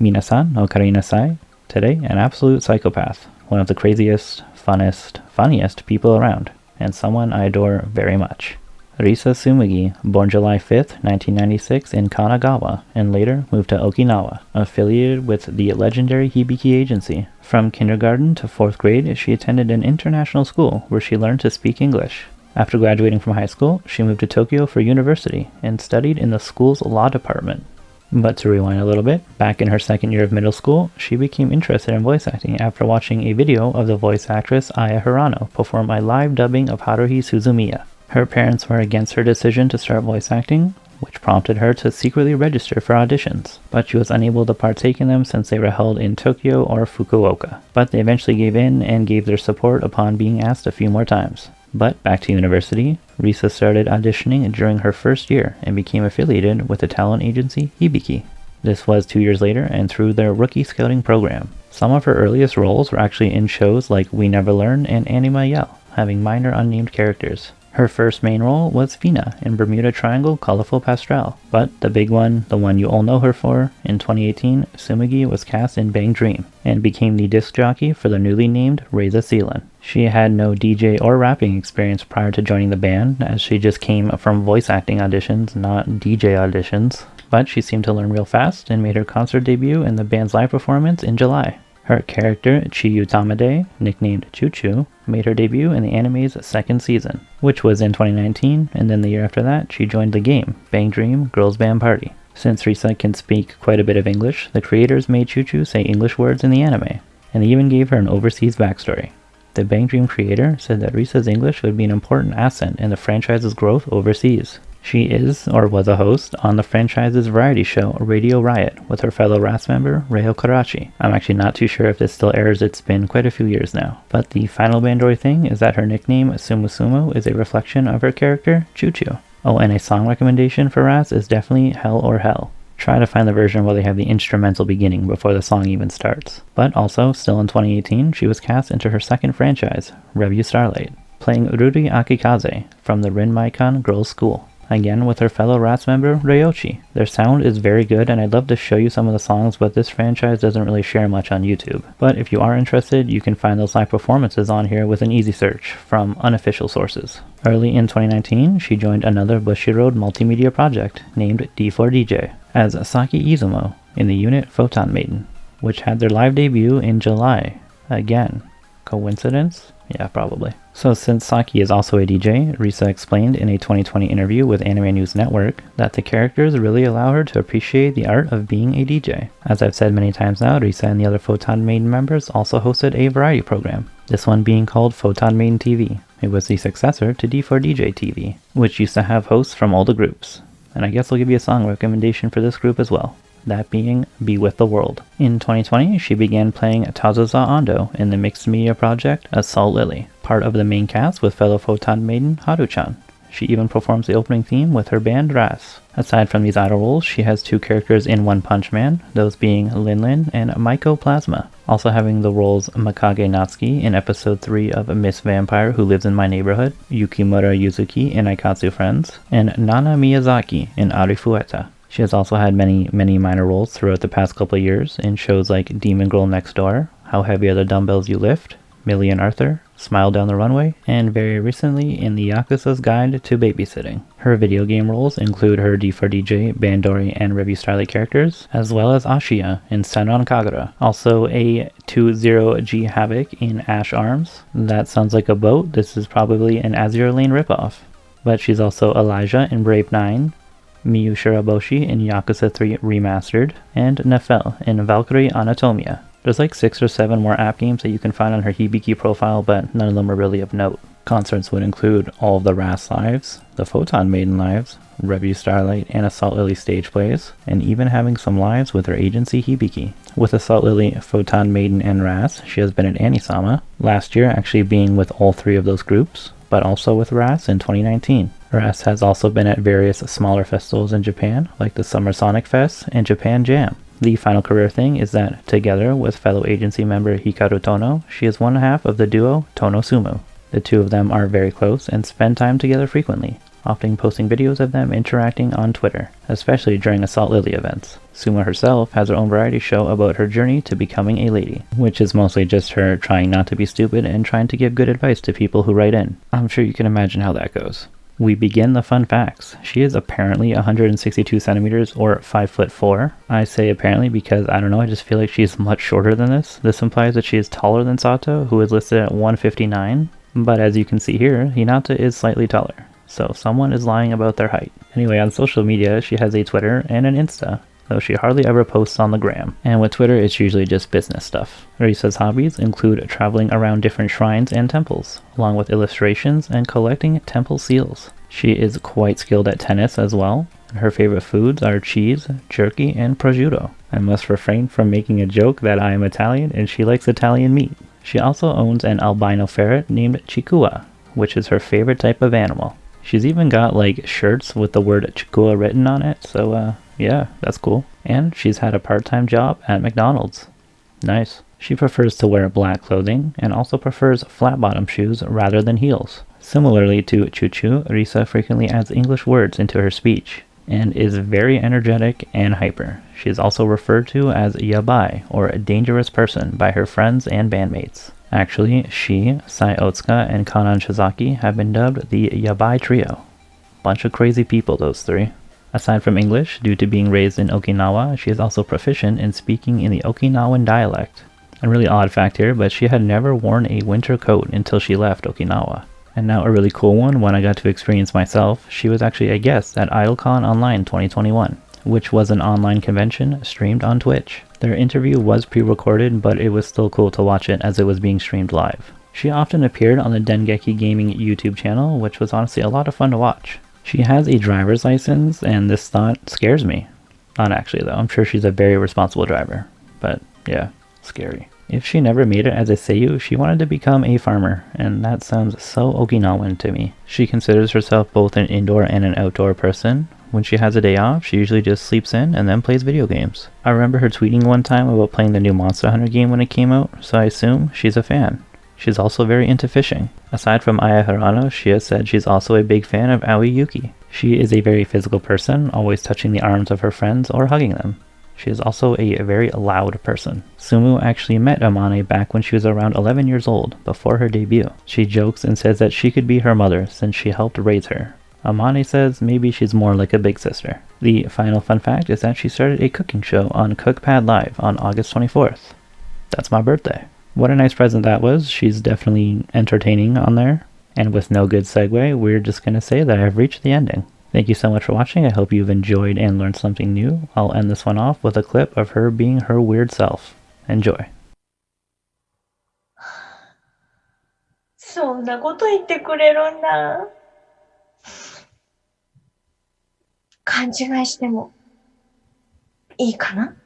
Minasan okarei nasai. Today, an absolute psychopath, one of the craziest, funniest people around, and someone I adore very much. Risa Tsumugi, born July 5th, 1996 in Kanagawa, and later moved to Okinawa, affiliated with the legendary Hibiki agency. From kindergarten to 4th grade, she attended an international school where she learned to speak English. After graduating from high school, she moved to Tokyo for university and studied in the school's law department. But to rewind a little bit, back in her second year of middle school, she became interested in voice acting after watching a video of the voice actress Aya Hirano perform a live dubbing of Haruhi Suzumiya. Her parents were against her decision to start voice acting, which prompted her to secretly register for auditions, but she was unable to partake in them since they were held in Tokyo or Fukuoka. But they eventually gave in and gave their support upon being asked a few more times. But back to university, Risa started auditioning during her first year and became affiliated with the talent agency Hibiki. This was 2 years later and through their rookie scouting program. Some of her earliest roles were actually in shows like We Never Learn and Anima Yell, having minor unnamed characters. Her first main role was Fina in Bermuda Triangle Colorful Pastrel, but the big one, the one you all know her for, in 2018, Tsumugi was cast in Bangdream and became the disc jockey for the newly named Risa Suilen. She had no DJ or rapping experience prior to joining the band, as she just came from voice acting auditions, not DJ auditions, but she seemed to learn real fast and made her concert debut in the band's live performance in July. Her character, Chiyu Tamade, nicknamed Choo-Choo, made her debut in the anime's second season, which was in 2019, and then the year after that, she joined the game, Bangdream Girls Band Party. Since Risa can speak quite a bit of English, the creators made Choo-Choo say English words in the anime, and they even gave her an overseas backstory. The Bangdream creator said that Risa's English would be an important asset in the franchise's growth overseas. She is, or was a host, on the franchise's variety show Radio Riot with her fellow RAS member, Reo Karachi. I'm actually not too sure if this still airs, it's been quite a few years now. But the final Bandori thing is that her nickname, Tsumusumu, is a reflection of her character, Choo-Choo. Oh, and a song recommendation for RAS is definitely Hell or Hell. Try to find the version where they have the instrumental beginning before the song even starts. But also, still in 2018, she was cast into her second franchise, Revue Starlight, playing Ruri Akikaze from the Rinmaikan Girls' School. Again with her fellow RAS member, RIOT. Their sound is very good and I'd love to show you some of the songs, but this franchise doesn't really share much on YouTube. But if you are interested, you can find those live performances on here with an easy search from unofficial sources. Early in 2019, she joined another Bushiroad multimedia project named D4DJ as Saki Izumo in the unit Photon Maiden, which had their live debut in July. Again, coincidence? Yeah, probably. So since Saki is also a DJ, Risa explained in a 2020 interview with Anime News Network that the characters really allow her to appreciate the art of being a DJ. As I've said many times now, Risa and the other Photon Maiden members also hosted a variety program, this one being called Photon Maiden TV. It was the successor to D4DJ TV, which used to have hosts from all the groups. And I guess I'll give you a song recommendation for this group as well. That being Be With the World. In 2020, she began playing Tazuza Ando in the mixed media project Assault Lily, part of the main cast with fellow Photon Maiden Haru-chan. She even performs the opening theme with her band RAS. Aside from these idol roles, she has two characters in One Punch Man, those being Lin Lin and Mycoplasma, also having the roles Mikage Natsuki in episode 3 of Miss Vampire Who Lives in My Neighborhood, Yukimura Yuzuki in Aikatsu Friends, and Nana Miyazaki in Arifueta. She has also had many minor roles throughout the past couple of years in shows like Demon Girl Next Door, How Heavy Are the Dumbbells You Lift, Millie and Arthur, Smile Down the Runway, and very recently in the Yakuza's Guide to Babysitting. Her video game roles include her D4DJ, Bandori, and Revue Starlight characters, as well as Ashiya in Senran Kagura, also a 20G Havoc in Ash Arms. That sounds like a boat, this is probably an Azure Lane ripoff. But she's also Elijah in Brave 9, Miyu Shiraboshi in Yakuza 3 Remastered, and Nefel in Valkyrie Anatomia. There's like 6 or 7 more app games that you can find on her Hibiki profile, but none of them are really of note. Concerts would include all of the RAS lives, the Photon Maiden lives, Revue Starlight and Assault Lily stage plays, and even having some lives with her agency Hibiki. With Assault Lily, Photon Maiden, and RAS, she has been at Anisama, last year actually being with all 3 of those groups, but also with RAS in 2019. RAS has also been at various smaller festivals in Japan, like the Summer Sonic Fest and Japan Jam. The final career thing is that, together with fellow agency member Hikaru Tono, she is one half of the duo TonoTsumu. The two of them are very close and spend time together frequently. often posting videos of them interacting on Twitter, especially during Assault Lily events. Tsumu herself has her own variety show about her journey to becoming a lady, which is mostly just her trying not to be stupid and trying to give good advice to people who write in. I'm sure you can imagine how that goes. We begin the fun facts. She is apparently 162 centimeters or 5'4". I say apparently because I don't know, I just feel like she's much shorter than this. This implies that she is taller than Sato, who is listed at 159. But as you can see here, Hinata is slightly taller. So someone is lying about their height. Anyway, on social media, she has a Twitter and an Insta, though she hardly ever posts on the gram. And with Twitter, it's usually just business stuff. Risa's hobbies include traveling around different shrines and temples, along with illustrations and collecting temple seals. She is quite skilled at tennis as well. Her favorite foods are cheese, jerky, and prosciutto. I must refrain from making a joke that I am Italian and she likes Italian meat. She also owns an albino ferret named Chikua, which is her favorite type of animal. She's even got like shirts with the word Chikua written on it, so yeah, that's cool. And she's had a part-time job at McDonald's. Nice. She prefers to wear black clothing and also prefers flat-bottom shoes rather than heels. Similarly to Chuchu, Risa frequently adds English words into her speech and is very energetic and hyper. She is also referred to as yabai, or a dangerous person, by her friends and bandmates. Actually, she, Sai Otsuka, and Kanan Shizaki have been dubbed the Yabai Trio. Bunch of crazy people, those three. Aside from English, due to being raised in Okinawa, she is also proficient in speaking in the Okinawan dialect. A really odd fact here, but she had never worn a winter coat until she left Okinawa. And now a really cool one, one I got to experience myself. She was actually a guest at IdleCon Online 2021, which was an online convention streamed on Twitch. Their interview was pre-recorded, but it was still cool to watch it as it was being streamed live. She often appeared on the Dengeki Gaming YouTube channel, which was honestly a lot of fun to watch. She has a driver's license, and this thought scares me. Not actually though, I'm sure she's a very responsible driver. But yeah, scary. If she never made it as a Seiyuu, she wanted to become a farmer, and that sounds so Okinawan to me. She considers herself both an indoor and an outdoor person. When she has a day off, she usually just sleeps in and then plays video games. I remember her tweeting one time about playing the new Monster Hunter game when it came out, so I assume she's a fan. She's also very into fishing. Aside from Aya Hirano, she has said she's also a big fan of Aoi Yuki. She is a very physical person, always touching the arms of her friends or hugging them. She is also a very loud person. Tsumu actually met Amane back when she was around 11 years old, before her debut. She jokes and says that she could be her mother since she helped raise her. Amane says maybe she's more like a big sister. The final fun fact is that she started a cooking show on CookPad Live on August 24th. That's my birthday. What a nice present that was. She's definitely entertaining on there. And with no good segue, we're just going to say that I've reached the ending. Thank you so much for watching. I hope you've enjoyed and learned something new. I'll end this one off with a clip of her being her weird self. Enjoy. そんなこと言ってくれるんだ。勘違いしてもいいかな？